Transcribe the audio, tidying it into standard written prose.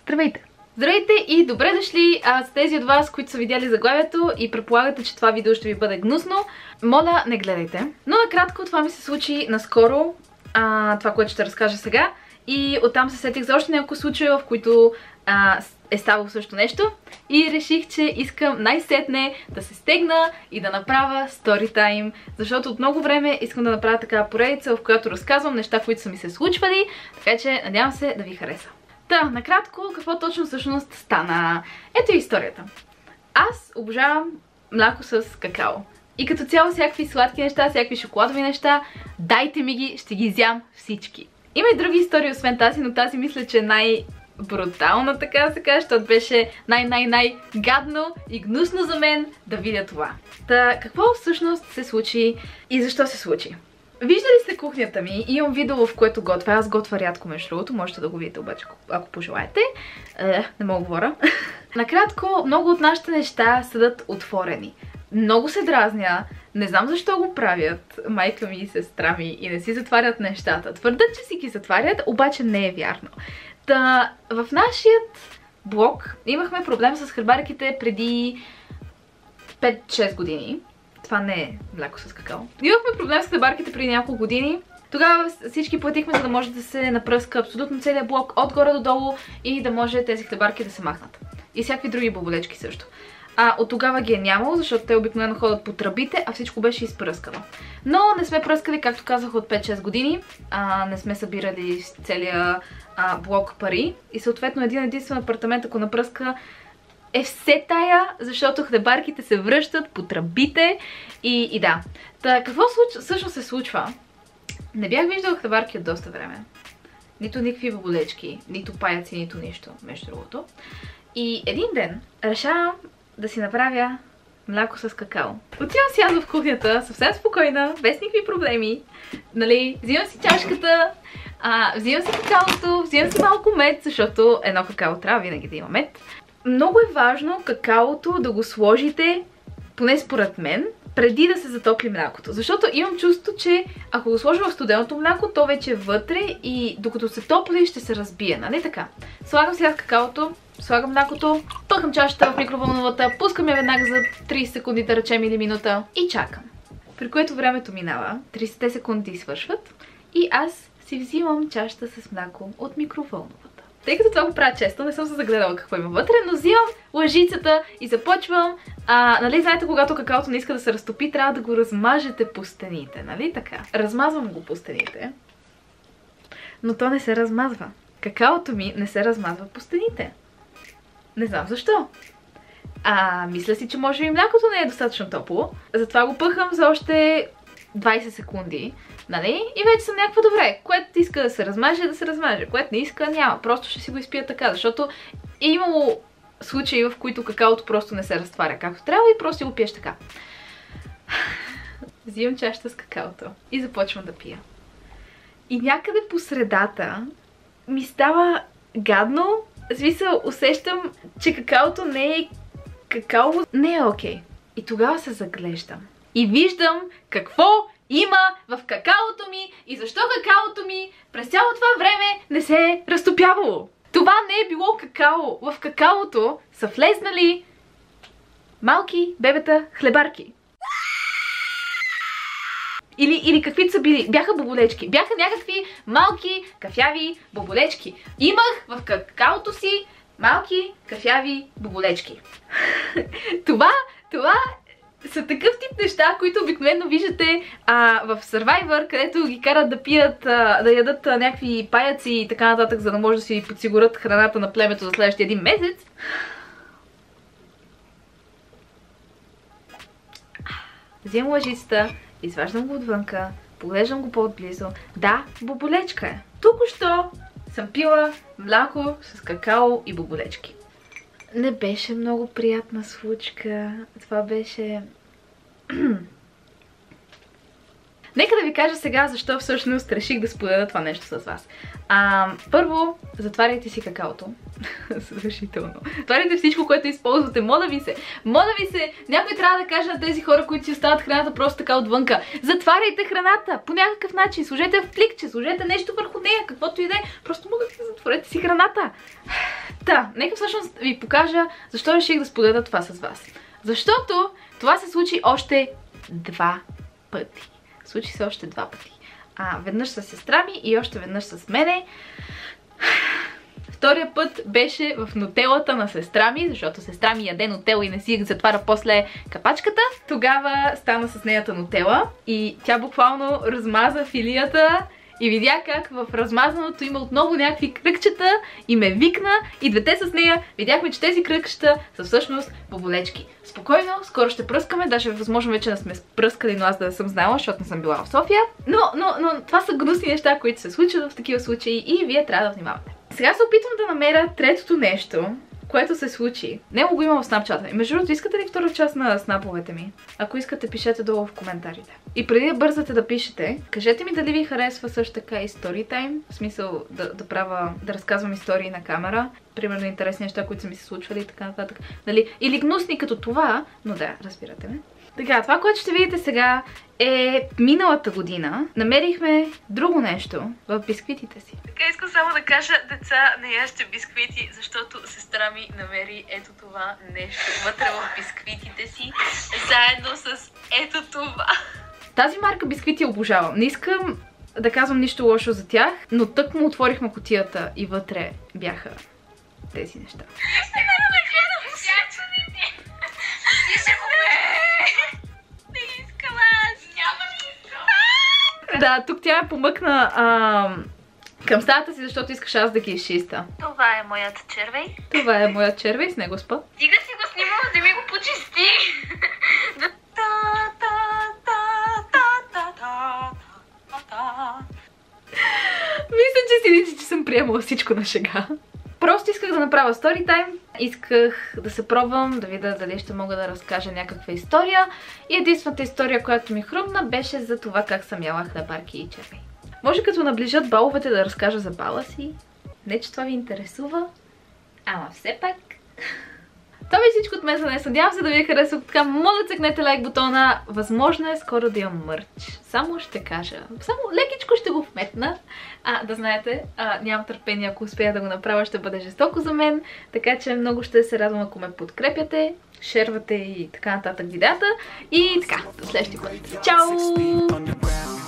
Здравейте! Здравейте и добре дошли за тези от вас, които са видяли заглавието и предполагате, че това видео ще ви бъде гнусно. Моля, не гледайте. Но накратко това ми се случи наскоро, това, което ще разкажа сега. И оттам се сетих за още няколко случая, в които е ставало също нещо. И реших, че искам най-сетне да се стегна и да направя storytime. Защото от много време искам да направя такава поредица, в която разказвам неща, които са ми се случвали. Така че надявам се да ви хареса. Накратко, какво точно всъщност стана? Ето и историята. Аз обожавам мляко с какао. И като цяло всякакви сладки неща, всякакви шоколадови неща, дайте ми ги, ще ги изям всички. Има и други истории освен тази, но тази мисля, че е най-брутална, така да се каже, защото беше най-гадно и гнусно за мен да видя това. Какво всъщност се случи и защо се случи? Виждали сте кухнята ми? Имам видео, в което готвя. Аз готвя рядко, между другото. Можете да го видите обаче, ако пожелаете. Не мога да говоря. Накратко, много от нашите неща седат отворени. Много се дразня. Не знам защо го правят майка ми и сестра ми и не си затварят нещата. Твърдят, че си ги затварят, обаче не е вярно. В нашият блок имахме проблем с хлебарките преди 5-6 години. Това не е мляко с какао. Имахме проблем с хлебарките преди няколко години. Тогава всички платихме, за да може да се напръска абсолютно целият блок отгоре до долу и да може тези хлебарки да се махнат. И всякакви други боболечки също. От тогава ги е нямало, защото те обикновено ходят по тръбите, а всичко беше изпръскано. Но не сме пръскали, както казах, от 5-6 години. Не сме събирали целия блок пари. И съответно един-единствен апартамент, ако напръска, е все тая, защото хлебарките се връщат по тръбите и да. Какво всъщност се случва? Не бях виждала хлебарки от доста време. Нито никакви боболечки, нито паяци, нито нищо, между другото. И един ден решавам да си направя мляко с какао. Отивам си аз в кухнята, съвсем спокойна, без никакви проблеми. Нали, взимам си чашката, взимам си какаото, взимам си малко мед, защото едно какао трябва винаги да има мед. Много е важно какаото да го сложите, поне според мен, преди да се затопли млякото. Защото имам чувство, че ако го сложа в студеното мляко, то вече е вътре и докато се топли ще се разбие, нали така? Слагам сега какаото, слагам млякото, пъхам чашата в микровълновата, пускам я веднага за 30 секунди, да речем, или минута и чакам. При което времето минава, 30 секунди свършват и аз си взимам чашата с мляко от микровълновата. Тъй като това го правя често, не съм се загледала какво има вътре, но взимам лъжицата и започвам. Нали, знаете, когато какаото не иска да се разтопи, трябва да го размажете по стените, нали така? Размазвам го по стените, но то не се размазва. Какаото ми не се размазва по стените. Не знам защо. Мисля си, че може би млякото не е достатъчно топло, затова го пъхам за още 20 секунди. Нали? И вече съм някаква добре. Което иска да се размаже, което не иска, няма. Просто ще си го изпия така, защото е имало случаи, в които какаото просто не се разтваря както трябва и просто го пиеш така. Взимам чашата с какаото и започвам да пия. И някъде по средата ми става гадно. В смисъл, усещам, че какаото не е какао, не е окей. И тогава се заглеждам. И виждам какво има в какаото ми и защо какаото ми през цяло това време не се е разтопявало. Това не е било какао. В какаото са влезнали малки бебета хлебарки. Или каквито са били. Бяха боболечки. Бяха някакви малки кафяви боболечки. Имах в какаото си малки кафяви боболечки. Това са такъв тип неща, които обикновено виждате в Survivor, където ги карат да пият, да ядат някакви паяци и така нататък, за да може да си подсигурят храната на племето за следващия един месец. Взимам лъжицата, изваждам го отвънка, поглеждам го по-отблизо. Да, боболечка е. Току-що съм пила мляко с какао и боболечки. Не беше много приятна случка. Това беше... Нека да ви кажа сега защо всъщност реших да споделя това нещо с вас. Първо, затваряйте си какаото. Задължително. Затваряйте всичко, което използвате. Моля ви се. Някой трябва да каже на тези хора, които си остават храната просто така отвънка. Затваряйте храната по някакъв начин. Сложете в пликче, сложете нещо върху нея, каквото и да е. Просто могат да затворете си храната. Нека всъщност ви покажа защо реших да споделя това с вас. Защото това се случи още 2 пъти. Случи се още 2 пъти. Веднъж с сестра ми и още веднъж с мене. Втория път беше в нутелата на сестра ми, защото сестра ми яде нутела и не си затваря после капачката. Тогава стана с нейната нутела и тя буквално размаза филията и видя как в размазаното има отново някакви кръгчета и ме викна и двете с нея видяхме, че тези кръгчета са всъщност боболечки. Спокойно, скоро ще пръскаме, даже е възможно вече да сме пръскали, но аз да не съм знала, защото не съм била в София. Но това са гнусни неща, които се случват в такива случаи и вие трябва да внимавате. Сега се опитвам да намеря третото нещо, което се случи. Него го имам в Snapchat. И между другото, искате ли втора част на снаповете ми? Ако искате, пишете долу в коментарите. И преди да бързате да пишете, кажете ми дали ви харесва също така и storytime, в смисъл да разказвам истории на камера, примерно интересни неща, които са ми се случвали и така нататък. Или гнусни като това, но да, разбирате ме. Така, това, което ще видите сега е миналата година. Намерихме друго нещо в бисквитите си. Така, искам само да кажа, деца, не яжте бисквити, защото сестра ми намери ето това нещо вътре в бисквитите си, заедно с ето това. Тази марка бисквити обожавам. Не искам да казвам нищо лошо за тях, но тък му отворихме кутията и вътре бяха тези неща. Да, тук тя ме помъкна към стаята си, защото искаш аз да ги изчиста. Това е моят червей. Това е моят червей, с него спа. Стига си го снимала, да ми го почисти. Мисля, че си личи, че съм приемала всичко на шега. Просто исках да направя storytime, исках да се пробвам, да видя дали ще мога да разкажа някаква история. И единствената история, която ми хрумна, беше за това как съм яла хлебарки и червей. Може като наближат баловете да разкажа за бала си. Не, че това ви интересува, ама все пак. Това е всичко от мен за днес. Надявам се да ви е харесало. Така, моля цъкнете лайк бутона. Възможно е скоро да имам мърч. Само ще кажа. Само лекичко ще го вметна. Да знаете, нямам търпение, ако успея да го направя, ще бъде жестоко за мен. Така че много ще се радвам, ако ме подкрепяте, шервате и така нататък видеята. И така, до следващия път. Чао!